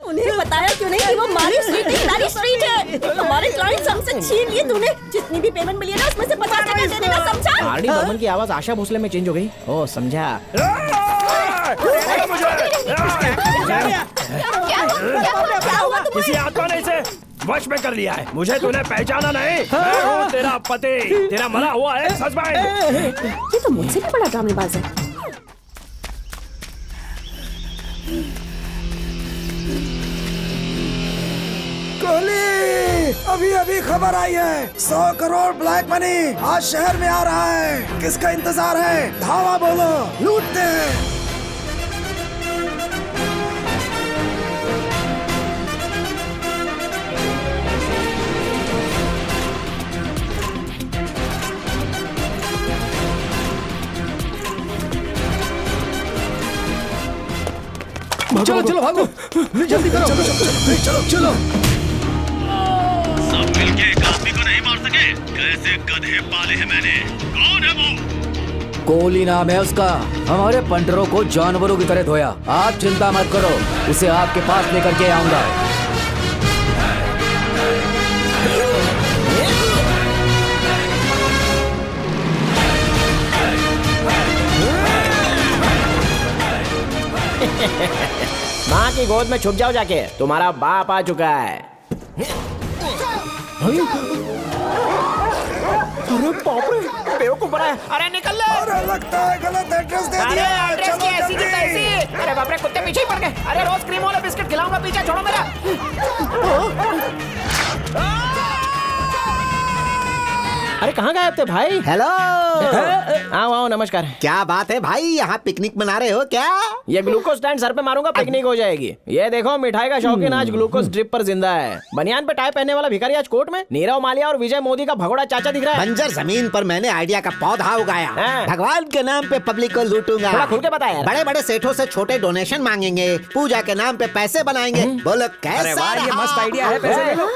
उन्हें बताया क्यों नहीं कि वो हमारी स्ट्रीट नहीं, सारी स्ट्रीट है। हमारे क्लाइंट्स हमसे छीन लिए तूने। जितनी भी पेमेंट मिली है ना, उसमें से 50% दे देना, समझा? आरडी बर्मन की आवाज आशा भोसले में चेंज हो गई। ओ समझा। किसी आत्मा ने इसे वश में कर लिया है। मुझे तूने पहचाना नहीं? मैं हूँ तेरा पति, तेरा मरा हुआ है हस्बैंड। ये तो मुझसे भी बड़ा ड्रामेबाज है। कोहली, अभी अभी खबर आई है, 100 करोड़ ब्लैक मनी आज शहर में आ रहा है। किसका इंतजार है? धावा बोलो, लूटते हैं। चलो चलो भागो, जल्दी करो। चलो चलो। सब मिलके एक आदमी को नहीं मार सके। कैसे गधे पाले हैं मैंने। कौन है वो? कोहली नाम है उसका। हमारे पंटरों को जानवरों की तरह धोया। आप चिंता मत करो, उसे आपके पास लेकर के आऊंगा। माँ की गोद में छुप जाओ जाके, तुम्हारा बाप आ चुका है। अरे बाप रे, बेवकूफ बना है। अरे निकल ले। अरे लगता है गलत एड्रेस दे अरे दिया। एड्रेस की ऐसी की तैसी। अरे बाप रे, कुत्ते पीछे ही पड़ गए। अरे रोज क्रीम वाला बिस्किट खिलाऊंगा, पीछे छोड़ो मेरा। अरे कहाँ गए थे भाई? हेलो। आओ आओ, नमस्कार। क्या बात है भाई, यहाँ पिकनिक मना रहे हो क्या? ये ग्लूकोज स्टैंड सर पे मारूंगा, पिकनिक हो जाएगी। ये देखो, मिठाई का शौकीन आज ग्लूकोज ड्रिप पर जिंदा है। बनियान पे टाई पहनने वाला भिखारी आज कोर्ट में। नीरव मालिया और विजय मोदी का भगोड़ा चाचा दिख रहा है। बंजर जमीन पर मैंने आइडिया का पौधा उगाया। हाँ। भगवान के नाम पे पब्लिक को लूटूंगा। थोड़ा खुल के बता यार। बड़े बड़े सेठों से छोटे डोनेशन मांगेंगे, पूजा के नाम पे पैसे बनाएंगे। बोलो कैसा ये मस्त आइडिया है, पैसे दे दो।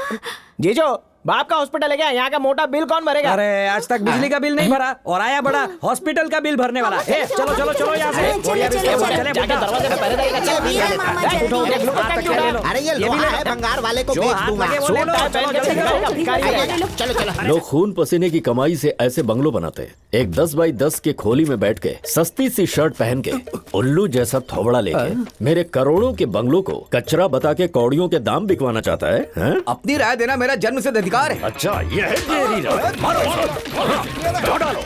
जीजो, बाप का हॉस्पिटल है क्या? यहाँ का मोटा बिल कौन भरेगा? अरे आज तक बिजली का बिल नहीं भरा और आया बड़ा हॉस्पिटल का बिल भरने वाला है। चलो चलो चलो यहाँ से। जाके दरवाजे पे पहरेदारी का। अरे ये लोहा है, भंगार वाले को बेच दूंगा। चलो चलो। लोग खून पसीने की कमाई से ऐसे बंगलो बनाते हैं। एक 10 बाई 10 के खोली में बैठ के सस्ती सी शर्ट पहन के उल्लू जैसा थोबड़ा लेके मेरे करोड़ों के बंगलों को कचरा बता के कौड़ियों के दाम बिकवाना चाहता है, हैं? अपनी राय देना मेरा जन्म सिद्ध अधिकार है। अच्छा, ये है तेरी राय। मारो मारो डालो।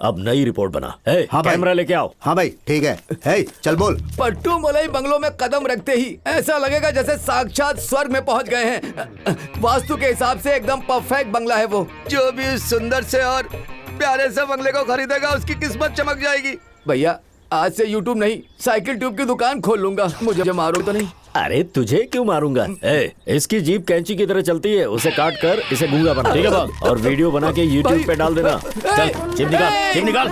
अब नई रिपोर्ट बना। हाँ भाई। कैमरा लेके आओ। हाँ भाई ठीक है। हे चल बोल। पट्टू मलाई बंगलों में कदम रखते ही ऐसा लगेगा जैसे साक्षात स्वर्ग में पहुंच गए हैं। वास्तु के हिसाब से एकदम परफेक्ट बंगला है वो। जो भी सुंदर से और प्यारे से बंगले को खरीदेगा उसकी किस्मत चमक जाएगी। भैया आज से यूट्यूब नहीं, साइकिल ट्यूब की दुकान खोल लूंगा। मुझे मारो तो नहीं। अरे तुझे क्यों मारूंगा? इसकी जीप कैंची की तरह चलती है, उसे काट कर इसे गूंगा बना, ठीक है बाप? और वीडियो बना के YouTube पे डाल देना। चल चिप निकाल, चिप निकाल।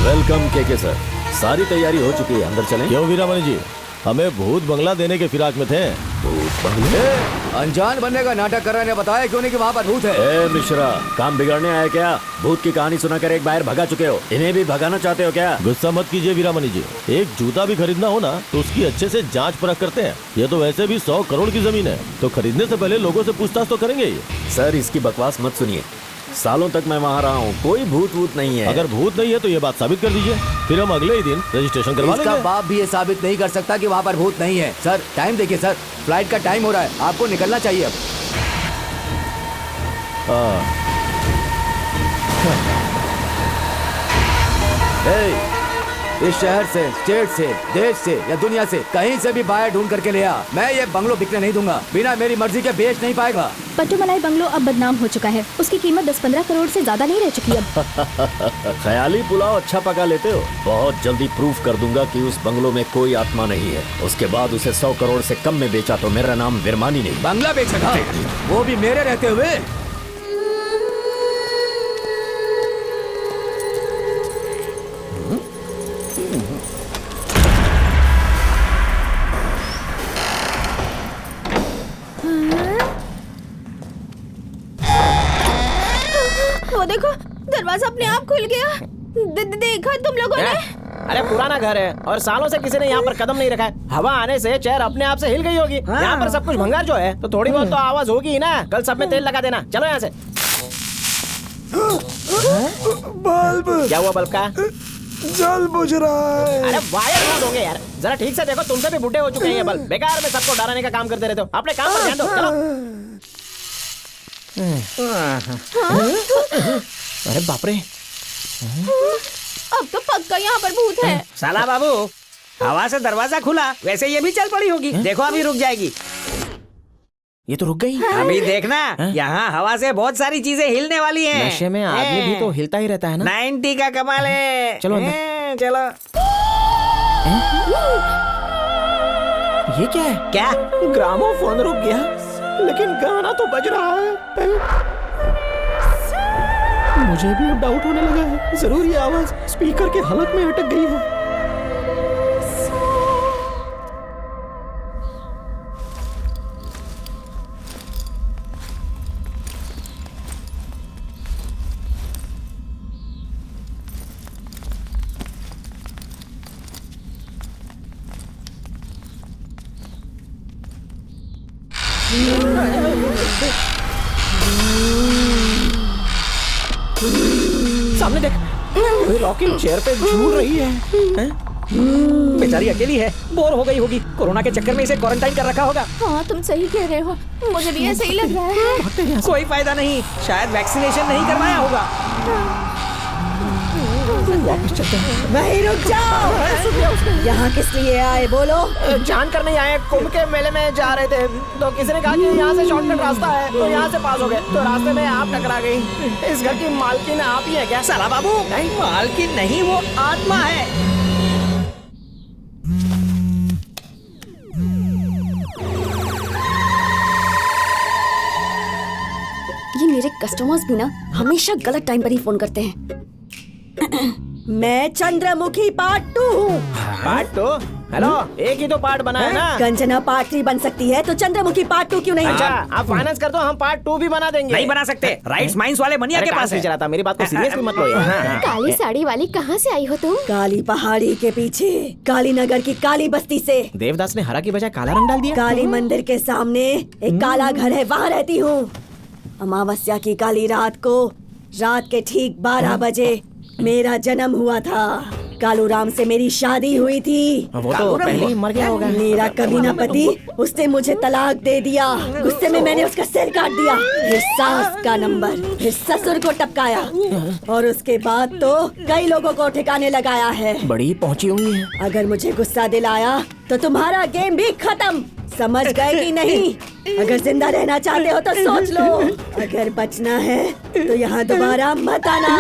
वेलकम के सर, सारी तैयारी हो चुकी है, अंदर चलें? क्यों वीरामणि जी, हमें भूत बंगला देने के फिराक में थे। भूत बंगले? अनजान बनने का नाटक कर रहे ने बताया क्यों नहीं कि वहाँ पर भूत है। ए मिश्रा, काम बिगाड़ने आया क्या? भूत की कहानी सुनाकर एक बार भगा चुके हो, इन्हें भी भगाना चाहते हो क्या? गुस्सा मत कीजिए वीरामणि जी, एक जूता भी खरीदना हो ना तो उसकी अच्छे से जांच परख करते हैं। ये तो वैसे भी 100 करोड़ की जमीन है, तो खरीदने से पहले लोगों से पूछताछ तो करेंगे ही। सर इसकी बकवास मत सुनिए, सालों तक मैं वहाँ रहा हूँ, कोई भूत वूत नहीं है। अगर भूत नहीं है तो ये बात साबित कर दीजिए, फिर हम अगले ही दिन रजिस्ट्रेशन करवा इसका लेंगे। बाप भी ये साबित नहीं कर सकता कि वहाँ पर भूत नहीं है। सर टाइम देखिए सर, फ्लाइट का टाइम हो रहा है, आपको निकलना चाहिए अब। इस शहर से, स्टेट से, देश से या दुनिया से कहीं से भी बाहर ढूंढ करके ले आ। मैं ये बंगलो बिकने नहीं दूंगा, बिना मेरी मर्जी के बेच नहीं पाएगा। पट्टू मलाई बंगलो अब बदनाम हो चुका है, उसकी कीमत 10-15 करोड़ से ज्यादा नहीं रह चुकी अब। ख्याली पुलाव अच्छा पका लेते हो। बहुत जल्दी प्रूफ कर दूंगा कि उस बंगलो में कोई आत्मा नहीं है। उसके बाद उसे 100 करोड़ से कम में बेचा तो मेरा नाम विरमानी नहीं। बंगला बेचेगा, वो भी मेरे रहते हुए? देखो दरवाजा अपने आप खुल गया। देखा तुम लोगों ने? अरे पुराना घर है और सालों से किसी ने यहाँ पर कदम नहीं रखा है। हवा आने से चेयर अपने आप से हिल गई होगी। यहाँ पर सब कुछ भंगार जो है तो थोड़ी बहुत तो आवाज होगी ही ना। कल सब में तेल लगा देना। चलो यहाँ से। बल्ब क्या हुआ बल्ब का? जल बुझ रहा है। अरे वायर लूज होंगे यार। जरा ठीक से देखो, तुमसे भी बुढ़े हो चुके हैं ये बल्ब। बेकार में सबको डराने का काम करते रहते हो। अपने काम पर ध्यान दो। चलो। अरे बाप रे, अब तो पक्का यहाँ पर भूत है। साला बाबू, हवा से दरवाजा खुला, वैसे ये भी चल पड़ी होगी। देखो अभी रुक जाएगी। ये तो रुक गई। अभी देखना, यहाँ हवा से बहुत सारी चीजें हिलने वाली हैं। नशे में आदमी भी तो हिलता ही रहता है ना। 90 का कमाल है। चलो अंदर। चलो। ये क्या है? क्या? ग्रामोफोन रुक गया, लेकिन गाना तो बज रहा है। मुझे भी अब डाउट होने लगा है। जरूर ये आवाज स्पीकर के हलक में अटक गई है। सामने देख, कोई रॉकिंग चेयर पे झूल रही है। बेचारी अकेली है, बोर हो गई होगी। कोरोना के चक्कर में इसे क्वारंटाइन कर रखा होगा। हाँ तुम सही कह रहे हो, मुझे भी ऐसे ही लग रहा है। कोई फायदा नहीं, शायद वैक्सीनेशन नहीं करवाया होगा। वापस चलते हैं। वहीं रुक जाओ। यहाँ किस लिए आए बोलो? जान कर नहीं आए, कुंभ के मेले में जा रहे थे तो किसी ने कहा कि यहाँ से शॉर्टकट रास्ता है, तो यहाँ से पास हो गए। तो रास्ते में आप टकरा गई। इस घर की मालकिन आप ही है क्या? साला बाबू, नहीं मालकिन नहीं, वो आत्मा है। ये मेरे कस्टमर्स भी ना हमेशा गलत टाइम पर ही फोन करते हैं। मैं चंद्रमुखी पार्ट 2 हूँ। पार्ट 2? हेलो, एक ही तो पार्ट बना है ना। कंचना पार्ट 3 बन सकती है तो चंद्रमुखी पार्ट 2 क्यों नहीं? अच्छा, आप फाइनेंस कर दो, हम पार्ट 2 भी बना देंगे। नहीं बना सकते, राइट्स माइंस वाले मनिया के पास है। चला था, मेरी बात को सीरियसली मत लो यार। काली साड़ी वाली कहाँ से आई हो तुम? काली पहाड़ी के पीछे, काली नगर की काली बस्ती से। देवदास ने हरा की बजाय काला रंग डाल दिया। काली मंदिर के सामने एक काला घर है, वहाँ रहती हूँ। अमावस्या की काली रात को, रात के ठीक 12 बजे मेरा जन्म हुआ था। कालू राम से मेरी शादी हुई थी। वो तो पहले ही मर गया होगा। मेरा कमीना पति, उसने मुझे तलाक दे दिया। गुस्से में मैंने उसका सिर काट दिया, फिर सास का नंबर, फिर ससुर को टपकाया और उसके बाद तो कई लोगों को ठिकाने लगाया है। बड़ी पहुंची हुई है। अगर मुझे गुस्सा दिलाया तो तुम्हारा गेम भी खत्म। समझ गए कि नहीं? अगर जिंदा रहना चाहते हो तो सोच लो, अगर बचना है तो यहाँ दोबारा मत आना।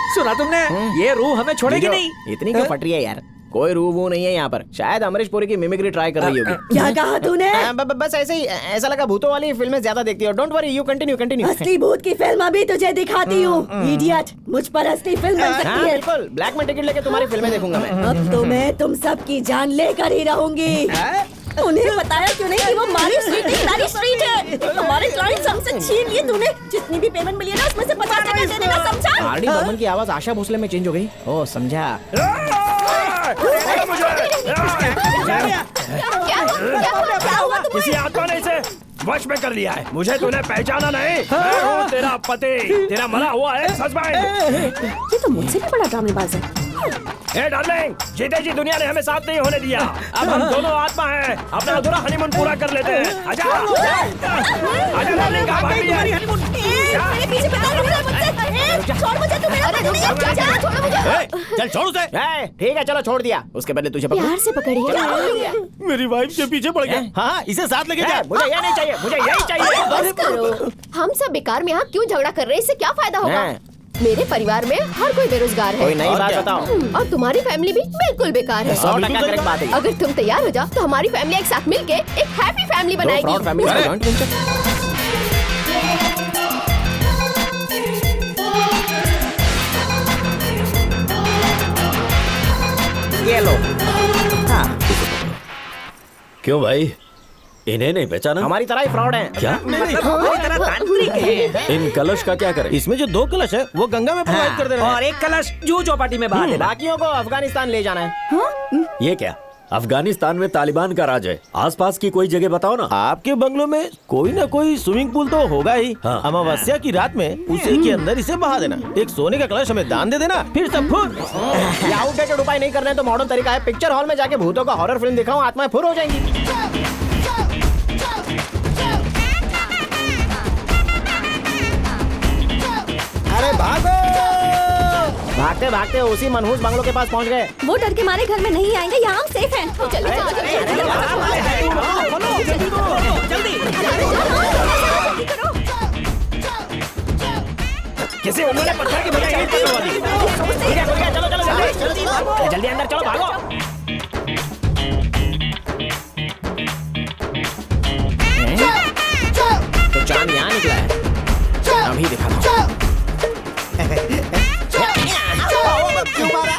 सुना तुमने? ये रूह हमें छोड़ेगी नहीं। इतनी क्यों फट रही है यार? कोई रूह वो नहीं है यहाँ पर। शायद अमरीश पुरी की मिमिक्री ट्राई कर रही होगी। क्या कहा तूने? बस ऐसे ही, ऐसा लगा भूतों वाली फिल्में ज्यादा देखती हो। Don't worry, you continue. असली भूत की फिल्म अभी तुझे दिखाती हूँ, इडियट। मुझ पर असली फिल्म बन सकती है। बिल्कुल, ब्लैक में टिकट लेके तुम्हारी फिल्में देखूंगा मैं। अब तो मैं तुम सब की जान लेकर ही रहूंगी। उन्हें बताया क्यों नहीं कि वो हमारी स्ट्रीट है? हमारे क्लाइंट्स हमसे छीन लिए तूने। जितनी भी पेमेंट मिली है ना उसमें से 50% दे देना, समझा? आरडी बर्मन की आवाज आशा भोसले में चेंज हो गई। ओ समझा। किसी आत्मा ने इसे वश में कर लिया है। मुझे तूने पहचाना नहीं? मैं हूँ तेरा पति, तेरा मरा हुआ है हस्बैंड। ये तो मुझसे भी बड़ा ड्रामेबाज है। ए डार्लिंग, जीते जी दुनिया ने हमें साथ नहीं होने दिया। अब हम दोनों आत्मा हैं, अपना अधूरा हनीमून पूरा कर लेते हैं। आजा डार्लिंग, कहाँ भाग रही है? मेरे पीछे छोड़ मुझे, तू मेरा पति नहीं है। छोड़ मुझे। चल छोड़ उसे। ठीक है चलो, छोड़ दिया। उसके बदले तुझे प्यार से पकड़िए। मेरी वाइफ के पीछे पड़ गया। हाँ, इसे साथ लेके जा। मुझे ये नहीं चाहिए, मुझे यही चाहिए। बस करो। हम सब बेकार में यहाँ क्यों झगड़ा कर रहे हैं? इससे क्या फायदा होगा? मेरे परिवार में हर कोई बेरोजगार है। कोई नई बात बताओ। और तुम्हारी फैमिली भी बिल्कुल बेकार है। 100% करेक्ट बात है। अगर तुम तैयार हो जाओ तो हमारी फैमिली एक साथ मिलके एक हैप्पी फैमिली बनाएगी। ये लो। क्यों भाई, इन्हें नहीं पहचाना? हमारी तरह ही फ्रॉड है। क्या? हमारी तरह तांत्रिक है। इन कलश का क्या करें? इसमें जो 2 कलश है वो गंगा में प्रवाहित कर देना है। और एक कलश जूह चौपाटी में बहा देना। बाकियों को अफगानिस्तान ले जाना है। ये क्या? अफगानिस्तान में तालिबान का राज है। आसपास की कोई जगह बताओ ना। आपके बंगलों में कोई ना कोई स्विमिंग पूल तो होगा ही। हाँ। अमावस्या की रात में उसी के अंदर इसे बहा देना। एक सोने का कलश हमें दान दे देना, फिर सब फुर। ये आउटडेटेड उपाय नहीं करना है तो मॉडर्न तरीका है, पिक्चर हॉल में जाके भूतों का हॉरर फिल्म दिखाऊं, आत्माएं फुर हो जाएंगी। अरे भागो! भागते भागते उसी मनहूस बंगलों के पास पहुंच गए। वो डर के मारे घर में नहीं आएंगे, यहाँ हम सेफ हैं। किसी उन्होंने पत्थर की बजाय ईंट पकड़वा दी। चलो चलो जल्दी अंदर चलो, भागो। तो चांद यहाँ निकला है, अभी दिखाता हूँ।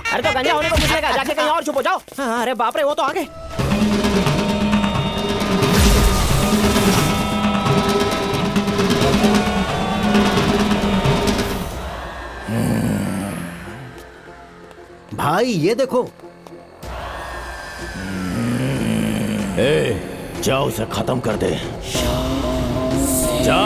अरे तो गंजा होने को पूछेगा, जाके कहीं और छुपो जाओ। अरे बाप रे, वो तो आ गए। भाई ये देखो। जा उसे खत्म कर दे। जा।